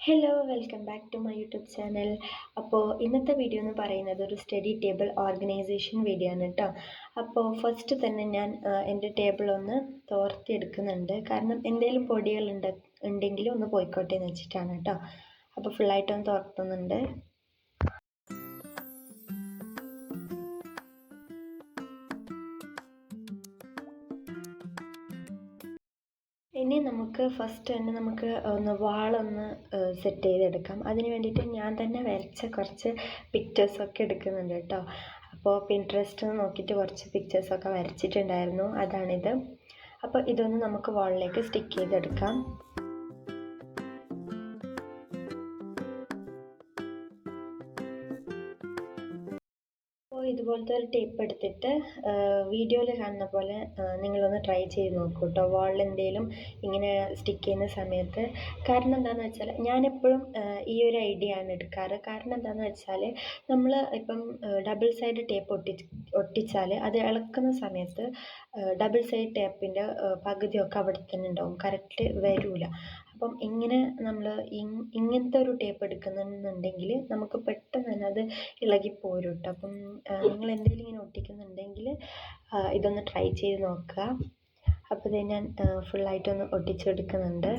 Hello welcome back to my YouTube channel. അപ്പോൾ ഇന്നത്തെ video എന്ന് പറയുന്നത് ഒരു സ്റ്റഡി ടേബിൾ ഓർഗനൈസേഷൻ വീഡിയോ ആണ് കേട്ടോ. അപ്പോൾ ഫസ്റ്റ് തന്നെ ഞാൻ എൻ്റെ ടേബിൾ ഒന്ന് തോർത്തിയെടുക്കുന്നുണ്ട്. കാരണം എന്തെങ്കിലും പൊടികൾ ഉണ്ടെങ്കിൽ ഒന്ന് പോയിക്കോട്ടെ എന്ന് വെച്ചിട്ടാണ് കേട്ടോ. അപ്പോൾ ഫുള്ളായിട്ടൊന്ന് തോർത്തുന്നുണ്ട്. ഇനി നമുക്ക് ഫസ്റ്റ് തന്നെ വാളൊന്ന് സെറ്റ് ചെയ്തെടുക്കാം. അതിന് വേണ്ടിയിട്ട് ഞാൻ തന്നെ വരച്ച കുറച്ച് പിക്ചേഴ്സൊക്കെ എടുക്കുന്നുണ്ട് കേട്ടോ. അപ്പോൾ പിൻട്രസ്റ്റ് നോക്കിയിട്ട് കുറച്ച് പിക്ചേഴ്സൊക്കെ വരച്ചിട്ടുണ്ടായിരുന്നു, അതാണിത്. അപ്പോൾ ഇതൊന്ന് നമുക്ക് വാളിലേക്ക് സ്റ്റിക്ക് ചെയ്തെടുക്കാം. അപ്പോൾ ഇതുപോലത്തെ ഒരു ടേപ്പ് എടുത്തിട്ട് വീഡിയോയിൽ കാണുന്ന പോലെ നിങ്ങളൊന്ന് ട്രൈ ചെയ്ത് നോക്കൂ കേട്ടോ, വാളിൽ എന്തെങ്കിലും ഇങ്ങനെ സ്റ്റിക്ക് ചെയ്യുന്ന സമയത്ത്. കാരണം എന്താണെന്ന് വെച്ചാൽ ഞാനെപ്പോഴും ഈ ഒരു ഐഡിയ ആണ് എടുക്കാറ്. കാരണം എന്താണെന്ന് വെച്ചാൽ നമ്മൾ ഇപ്പം ഡബിൾ സൈഡ് ടേപ്പ് ഒട്ടിച്ചാൽ അത് ഇളക്കുന്ന സമയത്ത് ഡബിൾ സൈഡ് ടേപ്പിൻ്റെ പകുതിയൊക്കെ അവിടെ തന്നെ ഉണ്ടാവും, കറക്റ്റ് വരില്ല. അപ്പം ഇങ്ങനെ നമ്മൾ ഇങ്ങനത്തെ ഒരു ടേപ്പ് എടുക്കുന്നുണ്ടെങ്കിൽ നമുക്ക് പെട്ടെന്ന് തന്നെ അത് ഇളകിപ്പോരും കേട്ടോ. അപ്പം നിങ്ങൾ എന്തെങ്കിലും ഇങ്ങനെ ഒട്ടിക്കുന്നുണ്ടെങ്കിൽ ഇതൊന്ന് ട്രൈ ചെയ്ത് നോക്കുക. അപ്പോൾ ഇത് ഞാൻ ഫുള്ളായിട്ടൊന്ന് ഒട്ടിച്ചെടുക്കുന്നുണ്ട്.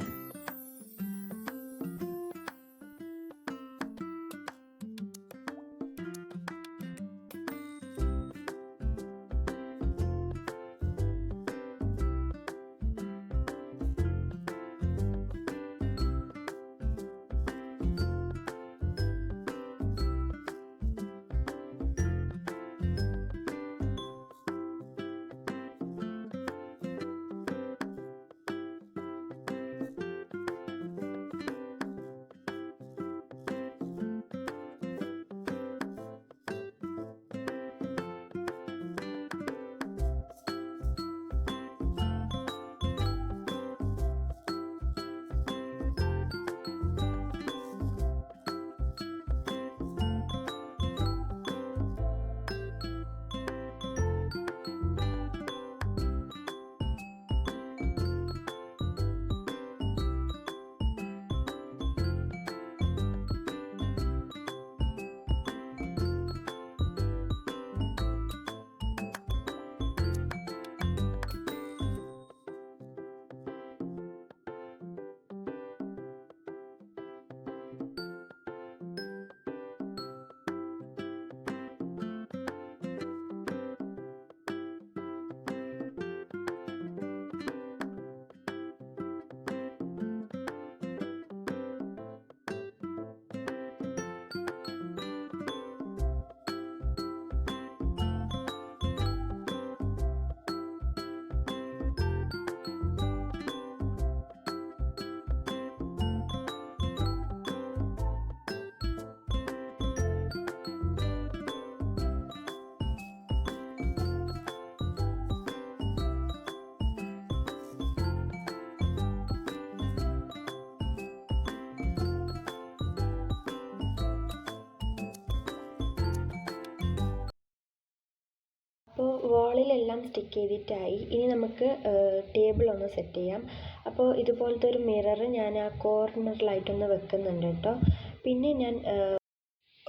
അപ്പോൾ വാളിലെല്ലാം സ്റ്റിക്ക് ചെയ്തിട്ടായി. ഇനി നമുക്ക് ടേബിൾ ഒന്ന് സെറ്റ് ചെയ്യാം. അപ്പോൾ ഇതുപോലത്തെ ഒരു മിറർ ഞാൻ ആ കോർണറിലായിട്ടൊന്ന് വെക്കുന്നുണ്ട് കേട്ടോ. പിന്നെ ഞാൻ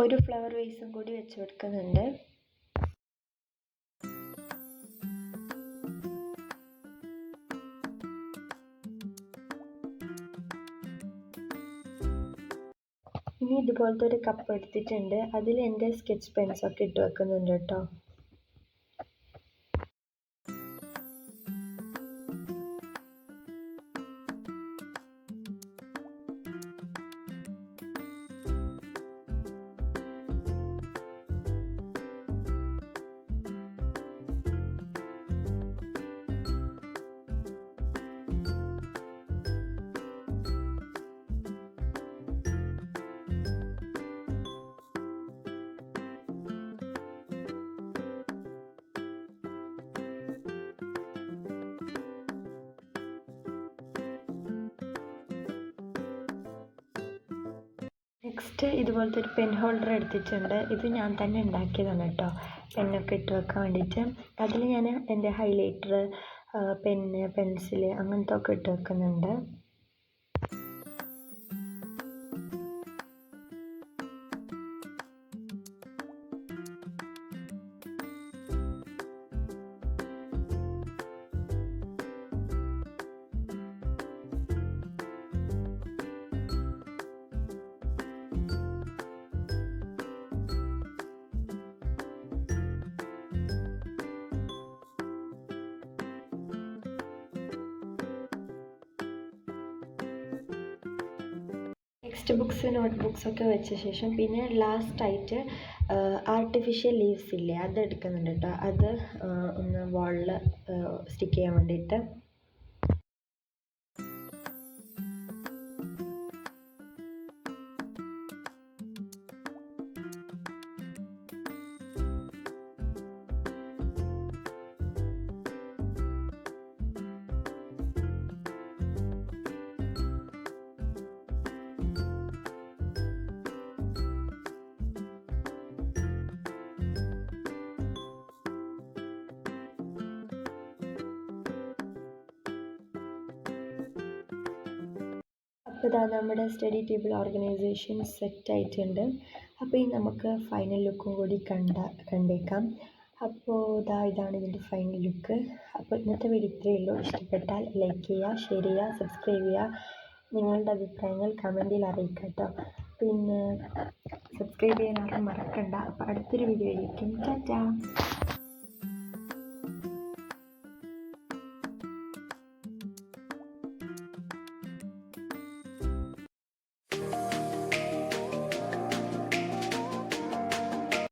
ഒരു ഫ്ലവർ വേസും കൂടി വെച്ച് കൊടുക്കുന്നുണ്ട്. ഇനി ഇതുപോലത്തെ ഒരു കപ്പ് എടുത്തിട്ടുണ്ട്, അതിൽ എൻ്റെ സ്കെച്ച് പെൻസൊക്കെ ഇട്ട് വെക്കുന്നുണ്ട് കേട്ടോ. നെക്സ്റ്റ് ഇതുപോലത്തെ ഒരു പെൻ ഹോൾഡർ എടുത്തിട്ടുണ്ട്. ഇത് ഞാൻ തന്നെ ഉണ്ടാക്കിയതാണ് കേട്ടോ, പെന്നൊക്കെ ഇട്ട് വെക്കാൻ വേണ്ടിയിട്ട്. അതിൽ ഞാൻ എൻ്റെ ഹൈലൈറ്റർ, പെന്ന്, പെൻസിൽ അങ്ങനത്തെ ഒക്കെ ഇട്ട് വെക്കുന്നുണ്ട്. ടെക്സ്റ്റ് ബുക്സ് നോട്ട് ബുക്സൊക്കെ വെച്ച ശേഷം പിന്നെ ലാസ്റ്റായിട്ട് ആർട്ടിഫിഷ്യൽ ലീവ്സ് ഇല്ലേ അത് എടുക്കുന്നുണ്ട് കേട്ടോ. അത് ഒന്ന് വാളിൽ സ്റ്റിക്ക് ചെയ്യാൻ വേണ്ടിയിട്ട്. അപ്പോൾ ഇതാ നമ്മുടെ സ്റ്റഡി ടേബിൾ ഓർഗനൈസേഷൻ സെറ്റ് ആയിട്ടുണ്ട്. അപ്പോൾ ഇനി നമുക്ക് ഫൈനൽ ലുക്കും കൂടി കണ്ടേക്കാം. അപ്പോൾ ഇതാണ് ഇതിൻ്റെ ഫൈനൽ ലുക്ക്. അപ്പോൾ ഇന്നത്തെ വീഡിയോ ഇത്രയേ ഉള്ളൂ. ഇഷ്ടപ്പെട്ടാൽ ലൈക്ക് ചെയ്യുക, ഷെയർ ചെയ്യുക, സബ്സ്ക്രൈബ് ചെയ്യുക. നിങ്ങളുടെ അഭിപ്രായങ്ങൾ കമൻറ്റിൽ അറിയിക്കുക കേട്ടോ. പിന്നെ സബ്സ്ക്രൈബ് ചെയ്യാൻ ആരും മറക്കണ്ട. അപ്പോൾ അടുത്തൊരു വീഡിയോയിലേക്കും ടാറ്റാ.